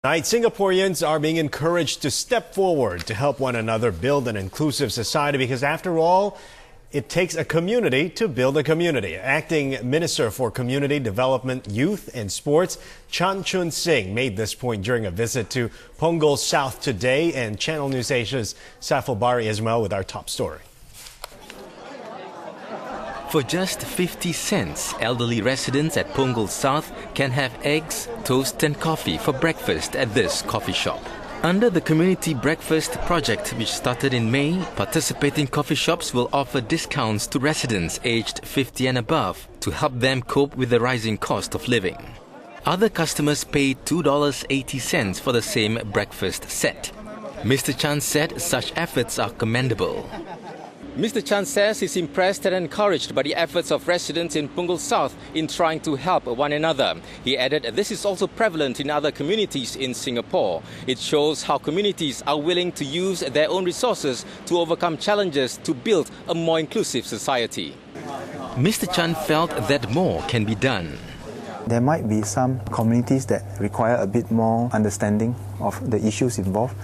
Tonight, Singaporeans are being encouraged to step forward to help one another build an inclusive society because, after all, it takes a community to build a community. Acting Minister for Community Development, Youth and Sports, Chun Sing, made this point during a visit to Punggol South today. And Channel News Asia's Saiful Bari Ismail with our top story. For just 50 cents, elderly residents at Punggol South can have eggs, toast and coffee for breakfast at this coffee shop. Under the Community Breakfast Project, which started in May, participating coffee shops will offer discounts to residents aged 50 and above to help them cope with the rising cost of living. Other customers paid $2.80 for the same breakfast set. Mr. Chan said such efforts are commendable. Mr. Chan says he's impressed and encouraged by the efforts of residents in Punggol South in trying to help one another. He added this is also prevalent in other communities in Singapore. It shows how communities are willing to use their own resources to overcome challenges to build a more inclusive society. Mr. Chan felt that more can be done. There might be some communities that require a bit more understanding of the issues involved.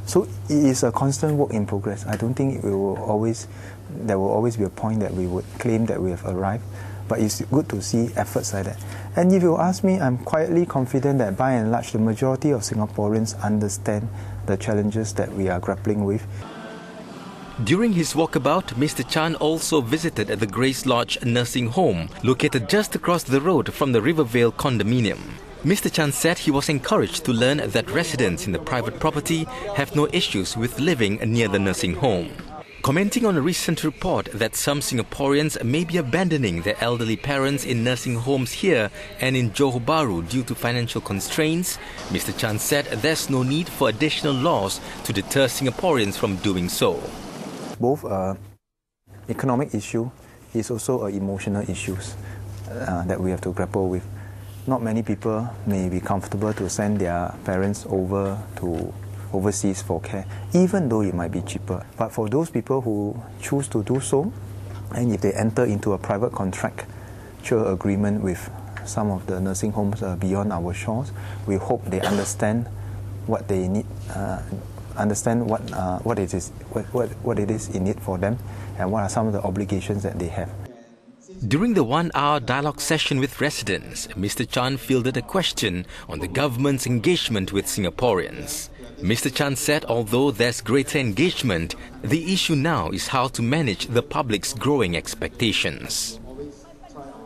So it is a constant work in progress. I don't think there will always be a point that we would claim that we have arrived, but it's good to see efforts like that. And if you ask me, I'm quietly confident that by and large the majority of Singaporeans understand the challenges that we are grappling with. During his walkabout, Mr. Chan also visited the Grace Lodge nursing home, located just across the road from the Rivervale condominium. Mr. Chan said he was encouraged to learn that residents in the private property have no issues with living near the nursing home. Commenting on a recent report that some Singaporeans may be abandoning their elderly parents in nursing homes here and in Johor Bahru due to financial constraints, Mr. Chan said there's no need for additional laws to deter Singaporeans from doing so. Both economic issue is also emotional issues that we have to grapple with. Not many people may be comfortable to send their parents over to overseas for care, even though it might be cheaper. But for those people who choose to do so, and if they enter into a private contractual agreement with some of the nursing homes beyond our shores, we hope they understand what they need, understand what it is in it for them, and what are some of the obligations that they have. During the one-hour dialogue session with residents, Mr. Chan fielded a question on the government's engagement with Singaporeans. Mr. Chan said although there's greater engagement, the issue now is how to manage the public's growing expectations.